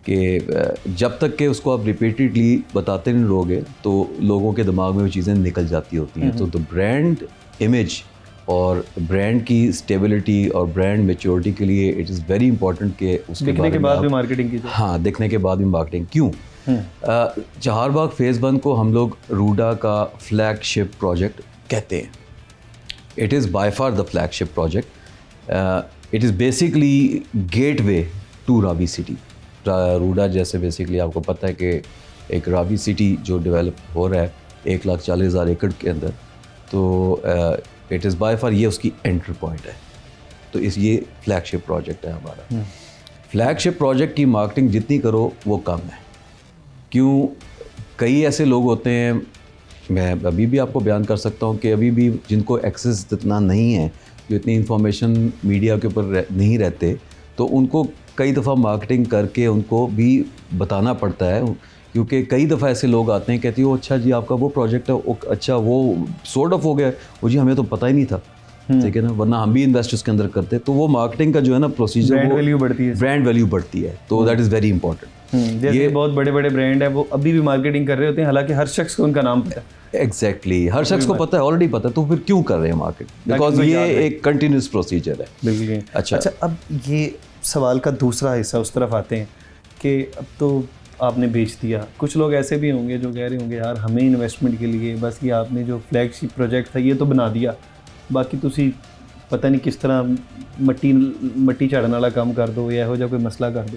कि जब तक कि उसको आप रिपीटेडली बताते नहीं रहोगे तो लोगों के दिमाग में वो चीज़ें निकल जाती होती हैं। तो द ब्रांड इमेज और ब्रांड की स्टेबिलिटी और ब्रांड मैच्योरिटी के लिए इट इज़ वेरी इंपॉर्टेंट कि उसके दिखने के बाद भी मार्केटिंग की जाए। हाँ, दिखने के बाद भी मार्केटिंग क्यों? चहारबाग फेज़ 1 को हम लोग रूडा का फ्लैगशिप प्रोजेक्ट कहते हैं। It is by far the flagship project. It is basically gateway to Ravi city. RUDA जैसे बेसिकली आपको पता है कि एक रावी सिटी जो डेवलप हो रहा है 1,40,000 एकड़ के अंदर, तो इट इज़ बाय फार ये उसकी एंट्री पॉइंट है। तो ये फ्लैगशिप प्रोजेक्ट है हमारा। फ्लैगशिप प्रोजेक्ट की मार्केटिंग जितनी करो वो कम है। क्यों? कई ऐसे लोग होते हैं, मैं अभी भी आपको बयान कर सकता हूँ कि अभी भी जिनको एक्सेस इतना नहीं है, जो इतनी इंफॉर्मेशन मीडिया के ऊपर नहीं रहते, तो उनको कई दफ़ा मार्केटिंग करके उनको भी बताना पड़ता है। क्योंकि कई दफ़ा ऐसे लोग आते हैं, कहते हो अच्छा जी आपका वो प्रोजेक्ट है, अच्छा वो सॉर्ट ऑफ हो गया, वो जी हमें तो पता ही नहीं था, ठीक है ना, वरना हम भी इन्वेस्ट उसके अंदर करते। तो वो मार्केटिंग का जो है ना प्रोसीजर, ब्रांड वैल्यू बढ़ती है, तो दैट इज़ वेरी इंपॉर्टेंट। जैसे बहुत बड़े बड़े ब्रांड है वो अभी भी मार्केटिंग कर रहे होते हैं, हालांकि हर शख्स को उनका नाम पता है। एग्जैक्टली, हर शख्स को पता है, ऑलरेडी पता है, तो फिर क्यों कर रहे हैं मार्केट? बिकॉज ये एक कंटिन्यूस प्रोसीजर है। बिल्कुल। अच्छा, अब ये सवाल का दूसरा हिस्सा उस तरफ आते हैं कि अब तो आपने बेच दिया। कुछ लोग ऐसे भी होंगे जो कह रहे होंगे यार हमें इन्वेस्टमेंट के लिए बस ये आपने जो फ्लैगशिप प्रोजेक्ट था ये तो बना दिया, बाकी तुसी पता नहीं किस तरह मट्टी झाड़न वाला काम कर दो या हो जा कोई मसला कर दो।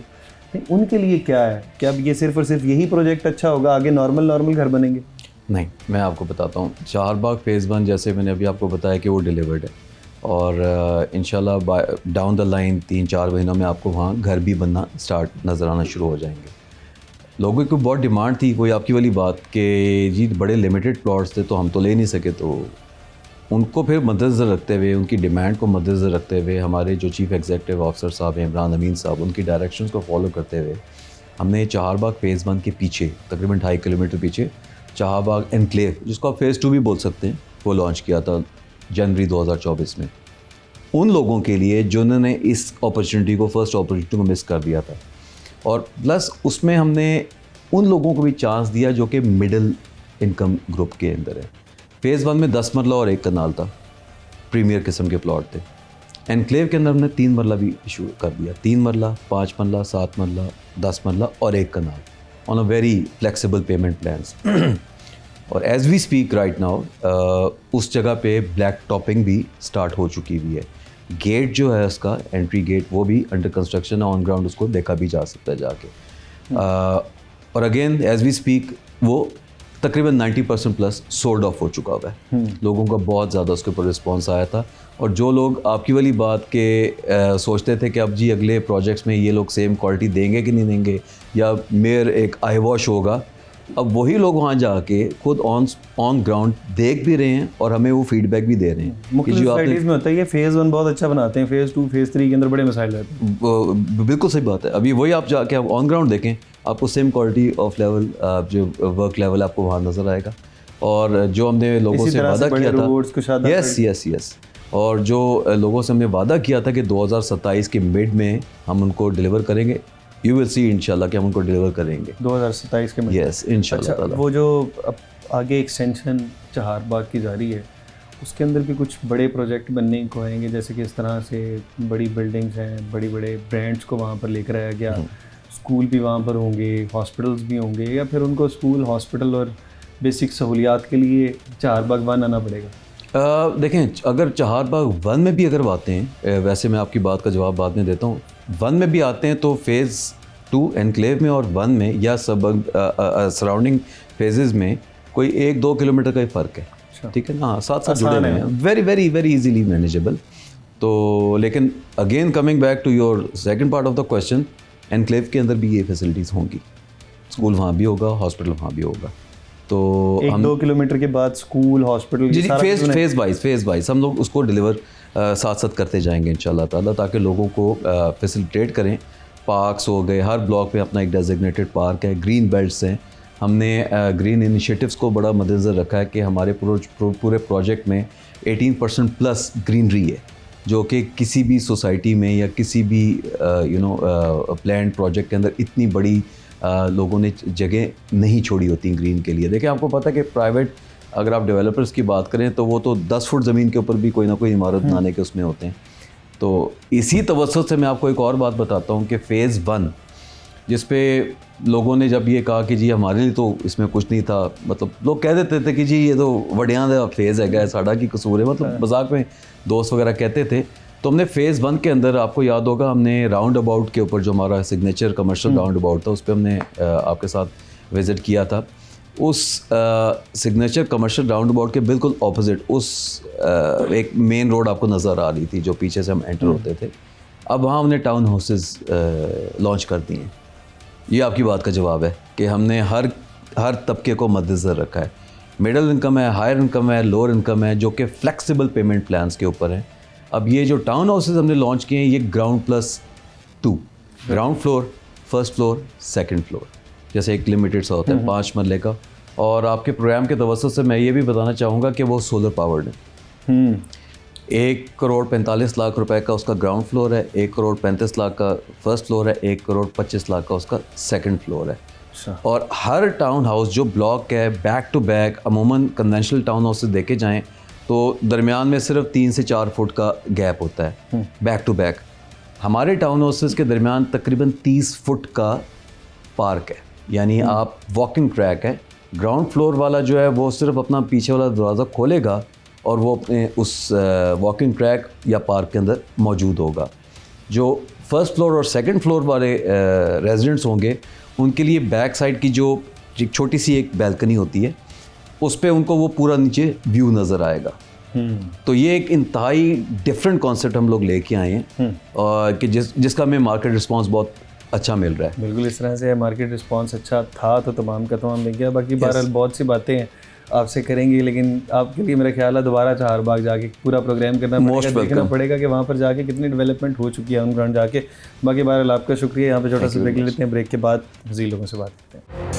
नहीं, उनके लिए क्या है? क्या अब ये सिर्फ और सिर्फ यही प्रोजेक्ट अच्छा होगा, आगे नॉर्मल घर बनेंगे? नहीं, मैं आपको बताता हूँ। चहारबाग फेज़ 1 जैसे मैंने अभी आपको बताया कि वो डिलीवर्ड है, और इंशाल्लाह डाउन द लाइन 3-4 महीनों में आपको वहाँ घर भी बनना स्टार्ट नज़र आना शुरू हो जाएंगे। लोगों की बहुत डिमांड थी, कोई आपकी वाली बात कि जी बड़े लिमिटेड प्लॉट्स थे तो हम तो ले नहीं सके, तो उनको फिर मद्देनज़र रखते हुए, उनकी डिमांड को मद्देनज़र रखते हुए, हमारे जो चीफ़ एग्जीक्यूटिव ऑफिसर साहब हैं इमरान अमीन साहब, उनकी डायरेक्शंस को फॉलो करते हुए हमने चहारबाग फेज़ 1 के पीछे तकरीबन 2.5 किलोमीटर पीछे चहारबाग एनक्लेव, जिसको आप फेज़ 2 भी बोल सकते हैं, वो लॉन्च किया था जनवरी 2024 में। उन लोगों के लिए जिन्होंने इस अपॉर्चुनिटी को, फर्स्ट अपॉर्चुनिटी को मिस कर दिया था, और प्लस उसमें हमने उन लोगों को भी चांस दिया जो कि मिडिल इनकम ग्रुप के अंदर है। फेज़ 1 में 10 मरला और 1 कनाल था, प्रीमियर किस्म के प्लॉट थे। एनक्लेव के अंदर हमने 3 मरला भी इशू कर दिया, 3 मरला, 5 मरला, 7 मरला, 10 मरला और 1 kanal on a very flexible payment plans. और as we speak right now उस जगह पे ब्लैक टॉपिंग भी स्टार्ट हो चुकी हुई है। गेट जो है उसका एंट्री गेट वो भी अंडर कंस्ट्रक्शन है, ऑन ग्राउंड उसको देखा भी जा सकता है जाके। और अगेन एज वी स्पीक वो तकरीबन 90% प्लस सोल्ड ऑफ हो चुका हुआ है। लोगों का बहुत ज़्यादा उसके ऊपर रिस्पॉन्स आया था, और जो लोग आपकी वाली बात के सोचते थे कि अब जी अगले प्रोजेक्ट्स में ये लोग सेम क्वालिटी देंगे कि नहीं देंगे, या मेयर एक आई वॉश होगा, अब वही लोग वहाँ जाके खुद ऑन ग्राउंड देख भी रहे हैं और हमें वो फीडबैक भी दे रहे हैं कि मुख्तलिफ जो आपने सोसाइटीज़ में होता है ये फेज़ 1 बहुत अच्छा बनाते हैं, फेज़ 2 फेज़ 3 के अंदर बड़े मसाइल रहते हैं। बिल्कुल सही बात है। अभी वही आप जाके आप ऑन ग्राउंड देखें, आपको सेम क्वालिटी ऑफ लेवल जो वर्क लेवल आपको वहाँ नज़र आएगा। और जो हमने लोगों इसी से तरह से वादा बड़े किया roads को शायद था, आप यस यस यस, और जो लोगों से हमने वादा किया था कि 2027 के मिड में हम उनको डिलीवर करेंगे, यू विल सी इंशाल्लाह कि हम उनको डिलीवर करेंगे 2027 के में। यस इंशाल्लाह अच्छा, ताला। वो जो अब आगे एक्सटेंशन चहारबाग की जारी है, उसके अंदर भी कुछ बड़े प्रोजेक्ट बनने को आएंगे, जैसे कि इस तरह से बड़ी बिल्डिंग्स हैं, बड़े बड़े ब्रांड्स को वहाँ पर लेकर आया गया, स्कूल भी वहाँ पर होंगे, हॉस्पिटल्स भी होंगे, या फिर उनको स्कूल, हॉस्पिटल और बेसिक सहूलियात के लिए चहारबाग 1 आना पड़ेगा? देखें, अगर चहारबाग 1 में भी अगर आते हैं, वैसे मैं आपकी बात का जवाब बाद में देता हूँ, 1 में भी आते हैं तो फेज़ 2 एनक्लेव में और 1 में या सब सराउंडिंग फेजेस में कोई 1-2 किलोमीटर का ही फ़र्क है, ठीक है ना, हाँ, साथ साथ जुड़े हुए हैं, very very very easily manageable. तो लेकिन again coming back to your second part of the question, enclave के अंदर भी ये फैसिलिटीज़ होंगी, स्कूल वहाँ भी होगा, हॉस्पिटल वहाँ भी होगा। तो 1-2 किलोमीटर के बाद स्कूल, हॉस्पिटल, जी फेज़ वाइज हम लोग उसको डिलीवर साथ साथ करते जाएंगे इंशाल्लाह ताला, ताकि लोगों को फैसिलिटेट करें। पार्क्स हो गए, हर ब्लॉक में अपना एक डेजिग्नेटेड पार्क है, ग्रीन बेल्ट्स हैं, हमने ग्रीन इनिशिएटिव्स को बड़ा मद्देनज़र रखा है कि हमारे पूरे प्रोजेक्ट में 18% प्लस ग्रीनरी है, जो कि किसी भी सोसाइटी में या किसी भी प्लान्ड प्रोजेक्ट के अंदर इतनी बड़ी लोगों ने जगह नहीं छोड़ी होती ग्रीन के लिए। देखिए, आपको पता है कि प्राइवेट अगर आप डेवलपर्स की बात करें तो वो तो 10 फुट ज़मीन के ऊपर भी कोई ना कोई इमारत बनाने के उसमें होते हैं। तो इसी तवज्जुह से मैं आपको एक और बात बताता हूँ कि फ़ेज़ 1 जिस पे लोगों ने जब ये कहा कि जी हमारे लिए तो इसमें कुछ नहीं था, मतलब लोग कह देते थे कि जी ये तो वड़ियां दा फेज़ है, साड़ा की कसूर है, मतलब मजाक में दोस्त वगैरह कहते थे। तो हमने फ़ेज़ 1 के अंदर, आपको याद होगा, हमने राउंड अबाउट के ऊपर जो हमारा सिग्नेचर कमर्शियल राउंड अबाउट था, उस पर हमने आपके साथ विज़िट किया था। उस सिग्नेचर कमर्शियल राउंड अबाउट के बिल्कुल ऑपोजिट उस एक मेन रोड आपको नज़र आ रही थी जो पीछे से हम एंटर होते थे। अब वहाँ हमने टाउन हाउसेस लॉन्च कर दिए हैं। ये आपकी बात का जवाब है कि हमने हर तबके को मद्देनज़र रखा है। मिडिल इनकम है, हायर इनकम है, लोअर इनकम है, जो कि फ्लेक्सिबल पेमेंट प्लान्स के ऊपर है। अब ये जो टाउन हाउसेस हमने लॉन्च किए हैं, ये ground plus two, ground floor, first floor, second floor, जैसे एक लिमिटेड सा होता है 5 मरले का। और आपके प्रोग्राम के तवज्जुह से मैं ये भी बताना चाहूँगा कि वो सोलर पावर्ड है। 1,45 करोड़ का उसका ग्राउंड फ्लोर है, 1,35 करोड़ का फर्स्ट फ्लोर है, 1,25 करोड़ का उसका सेकंड फ्लोर है। और हर टाउन हाउस जो ब्लॉक है, बैक टू बैक, अमूमन कन्वेंशनल टाउन हाउस देखे जाएँ तो दरमियान में सिर्फ 3 से 4 फुट का गैप होता है बैक टू बैक। हमारे टाउन हाउसेस के दरमियान तकरीबन 30 फुट का पार्क है, यानी आप वॉकिंग ट्रैक है। ग्राउंड फ्लोर वाला जो है वो सिर्फ अपना पीछे वाला दरवाज़ा खोलेगा और वो अपने उस वॉकिंग ट्रैक या पार्क के अंदर मौजूद होगा। जो फर्स्ट फ्लोर और सेकंड फ्लोर वाले रेजिडेंट्स होंगे, उनके लिए बैक साइड की जो छोटी सी एक बैल्कनी होती है, उस पर उनको वो पूरा नीचे व्यू नज़र आएगा। तो ये एक इंतहाई डिफरेंट कॉन्सेप्ट हम लोग लेके आए हैं और कि जिसका हमें मार्केट रिस्पांस बहुत अच्छा मिल रहा है। बिल्कुल इस तरह से मार्केट रिस्पांस अच्छा था तो तमाम का तमाम मिल गया। बाकी बहरहाल बहुत सी बातें हैं आपसे करेंगे, लेकिन आपके लिए मेरा ख्याल है दोबारा चहारबाग जाके पूरा प्रोग्राम करना पड़ेगा, देखना पड़ेगा कि वहाँ पर जाके कितनी डेवलपमेंट हो चुकी है ऑन ग्राउंड जाके। बाकी बहरहाल आपका शुक्रिया। यहाँ पे छोटा सा ब्रेक लेते हैं, ब्रेक के बाद मज़ीद लोगों से बात करते हैं।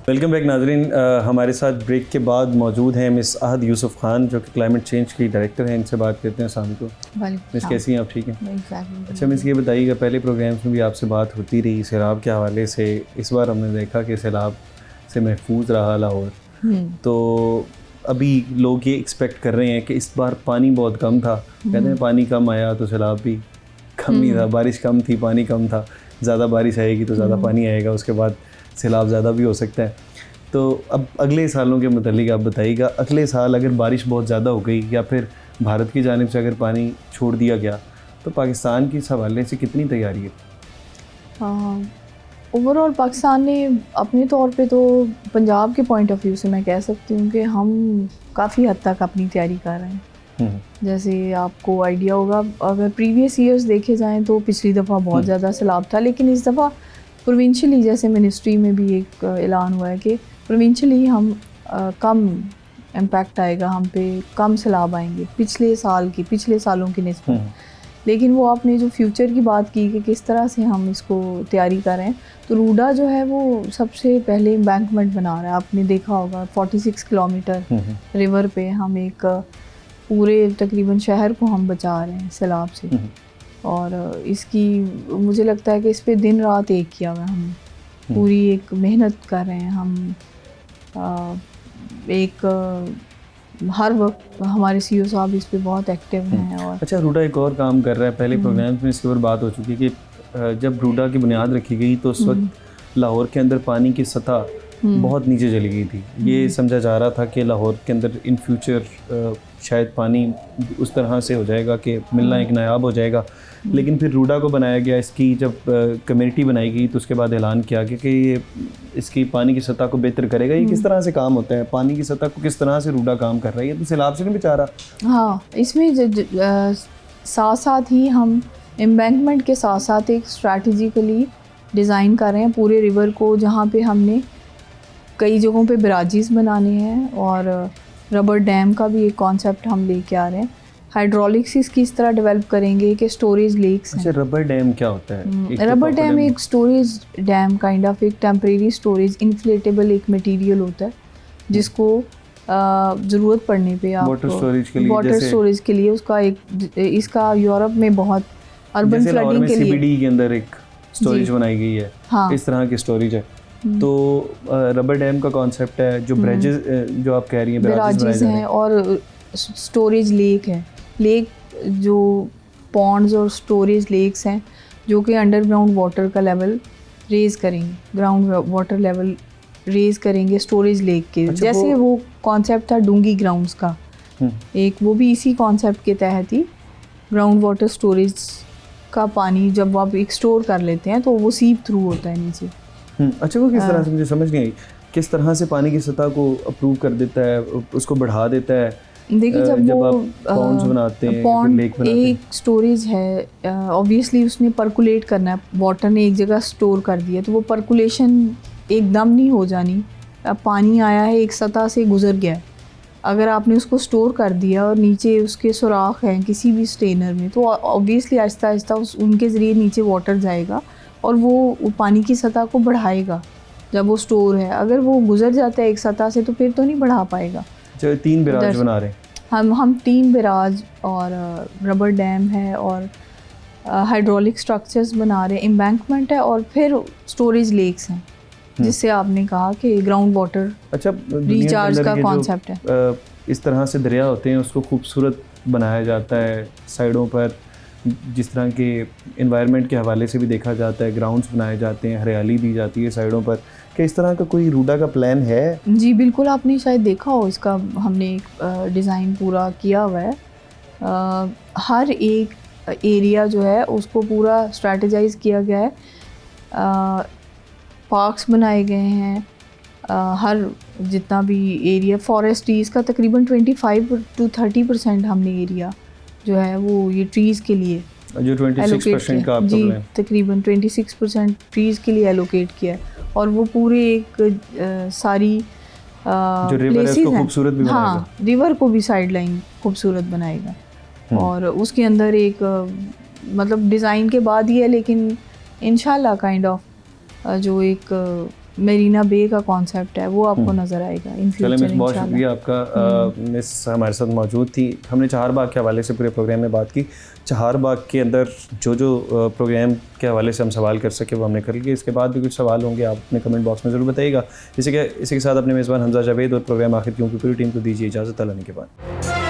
वेलकम बैक नाज़रीन। हमारे साथ ब्रेक के बाद मौजूद हैं मिस अहद यूसुफ खान, जो कि क्लाइमेट चेंज की डायरेक्टर हैं। इनसे बात करते हैं। शाम को मिस, कैसी हैं आप? ठीक हैं? अच्छा मिस, ये बताइएगा, पहले प्रोग्राम्स में भी आपसे बात होती रही सैलाब के हवाले से। इस बार हमने देखा कि सैलाब से महफूज रहा लाहौर, तो अभी लोग ये एक्सपेक्ट कर रहे हैं कि इस बार पानी बहुत कम था। कहते हैं पानी कम आया तो सैलाब भी कम ही था, बारिश कम थी, पानी कम था। ज़्यादा बारिश आएगी तो ज़्यादा पानी आएगा, उसके बाद सैलाब ज़्यादा भी हो सकता है। तो अब अगले सालों के मुतालिक आप बताइएगा, अगले साल अगर बारिश बहुत ज़्यादा हो गई या फिर भारत की जानिब से अगर पानी छोड़ दिया गया तो पाकिस्तान की इस हवाले से कितनी तैयारी है? ओवरऑल पाकिस्तान ने अपने तौर पे तो पंजाब के पॉइंट ऑफ व्यू से मैं कह सकती हूँ कि हम काफ़ी हद तक अपनी तैयारी कर रहे हैं। जैसे आपको आइडिया होगा, अगर प्रीवियस ईयर्स देखे जाएं तो पिछली दफ़ा बहुत ज़्यादा सैलाब था, लेकिन इस दफ़ा प्रोविंशियली जैसे मिनिस्ट्री में भी एक ऐलान हुआ है कि प्रोविंशियली हम कम इम्पैक्ट आएगा, हम पे कम सैलाब आएंगे पिछले सालों की निस्बत। लेकिन वो आपने जो फ्यूचर की बात की कि किस तरह से हम इसको तैयारी कर रहे हैं, तो रूडा जो है वो सबसे पहले एम्बैंकमेंट बना रहा है। आपने देखा होगा 46 किलोमीटर रिवर पे हम एक पूरे तकरीबन शहर को हम बचा रहे हैं सैलाब से। और इसकी मुझे लगता है कि इस पे दिन रात एक किया हुआ है हमने, पूरी एक मेहनत कर रहे हैं हम। हर वक्त हमारे सीईओ साहब इस पे बहुत एक्टिव हैं। और अच्छा, रूडा एक और काम कर रहा है, पहले प्रोग्राम्स में इसके ऊपर बात हो चुकी है कि जब रूडा की बुनियाद रखी गई तो उस वक्त लाहौर के अंदर पानी की सतह बहुत नीचे चली गई थी। ये समझा जा रहा था कि लाहौर के अंदर इन फ्यूचर शायद पानी उस तरह से हो जाएगा कि मिलना एक नायाब हो जाएगा। लेकिन फिर रूडा को बनाया गया, इसकी जब कम्युनिटी बनाई गई तो उसके बाद ऐलान किया गया कि ये इसकी पानी की सतह को बेहतर करेगा। ये किस तरह से काम होता है, पानी की सतह को किस तरह से रूडा काम कर रहा है? ये तो सैलाब से नहीं बचा रहा। हाँ, इसमें साथ साथ ही हम एम्बैंकमेंट के साथ साथ एक स्ट्रैटेजिकली डिज़ाइन कर रहे हैं पूरे रिवर को, जहाँ पे हमने कई जगहों पे बराजीज बनाने हैं और रबर डैम का भी एक कॉन्सेप्ट हम लेके आ रहे हैं। हाइड्रोलिक्स इसकी इस तरह डेवलप करेंगे कि स्टोरेज लेक्स हैं। अच्छा, रबर डैम क्या होता है? रबर डैम एक स्टोरेज डैम काइंड ऑफ एक टेम्परेरी स्टोरेज इन्फ्लेटेबल एक मटेरियल होता है जिसको ज़रूरत पड़ने पे आप वाटर स्टोरेज के लिए उसका एक इसका यूरोप में बहुत अर्बन फ्लडिंग के लिए CBD के अंदर एक स्टोरेज बनाई गई है। हाँ। इस तरह की स्टोरेज है। तो रबर डैम का कॉन्सेप्ट है, जो ब्रिजेस जो आप कह रही हैं बराजेस हैं और स्टोरेज लेक है। लेक जो पॉन्ड्स और स्टोरेज लेक्स हैं जो कि अंडरग्राउंड वाटर का लेवल रेज करेंगे, ग्राउंड वाटर लेवल रेज करेंगे स्टोरेज लेक के। अच्छा, जैसे वो कॉन्सेप्ट था डूंगी ग्राउंड्स का, एक वो भी इसी कॉन्सेप्ट के तहत ही ग्राउंड वाटर स्टोरेज का पानी जब आप एक स्टोर कर लेते हैं तो वो सीप थ्रू होता है नीचे। अच्छा, वो किस तरह से, मुझे समझ नहीं आई, किस तरह से पानी की सतह को अप्रूव कर देता है, उसको बढ़ा देता है? देखिए, जब आप पॉन्ड्स बनाते हैं, पॉन्ड लेक बनाते हैं, एक स्टोरेज है, ऑब्वियसली उसने परकुलेट करना है, वाटर ने एक जगह स्टोर कर दिया तो वो परकुलेशन एकदम नहीं हो जानी। अब पानी आया है, एक सतह से गुजर गया है, अगर आपने उसको स्टोर कर दिया और नीचे उसके सुराख हैं किसी भी स्टेनर में, तो ऑब्वियसली आहिस्ता आहिस्ता उनके ज़रिए नीचे वाटर जाएगा और वो पानी की सतह को बढ़ाएगा जब वो स्टोर है। अगर वो गुजर जाता है एक सतह से तो फिर तो नहीं बढ़ा पाएगा। जो 3 बैराज बना रहे हैं हम 3 बैराज और रबर डैम है और हाइड्रोलिक स्ट्रक्चर्स बना रहे हैं, एम्बैंकमेंट है और फिर स्टोरेज लेक्स हैं जिससे आपने कहा कि ग्राउंड वाटर रिचार्ज का कॉन्सेप्ट है। इस तरह से दरिया होते हैं, उसको खूबसूरत बनाया जाता है साइडों पर, जिस तरह के एनवायरनमेंट के हवाले से भी देखा जाता है, ग्राउंड्स बनाए जाते हैं, हरियाली दी जाती है साइडों पर। क्या इस तरह का कोई रूडा का प्लान है? जी बिल्कुल, आपने शायद देखा हो, इसका हमने एक डिज़ाइन पूरा किया हुआ है। हर एक एरिया जो है उसको पूरा स्ट्रैटेजाइज किया गया है, पार्क्स बनाए गए हैं। हर जितना भी एरिया फॉरेस्ट ट्रीज़ का तकरीबन 25 to 30% हमने एरिया जो है वो ये ट्रीज़ के लिए जो 26% का आपका जी प्लान, तकरीबन 26% ट्रीज़ के लिए एलोकेट किया है और वो पूरे एक सारी जो रिवर है उसको खूबसूरत भी बनाएगा। हाँ, रिवर को भी साइड लाइन खूबसूरत बनाएगा और उसके अंदर एक मतलब डिज़ाइन के बाद ही है, लेकिन इंशाल्लाह काइंड ऑफ जो एक मेरीना बे का कॉन्सेप्ट है वो आपको नज़र आएगा इन फ्यूचर। चलिए मिस, बहुत शुक्रिया आपका। मिस हमारे साथ मौजूद थी। हमने चहारबाग के हवाले से पूरे प्रोग्राम में बात की। चहारबाग के अंदर जो प्रोग्राम के हवाले से हम सवाल कर सके वो हमने कर लिए। इसके बाद भी कुछ सवाल होंगे, आप अपने कमेंट बॉक्स में ज़रूर बताइएगा। इसी के साथ अपने मेज़बान हमजा जावेद और प्रोग्राम आखिर क्यों की पूरी टीम को दीजिए इजाज़त। अल्लाह के बाद।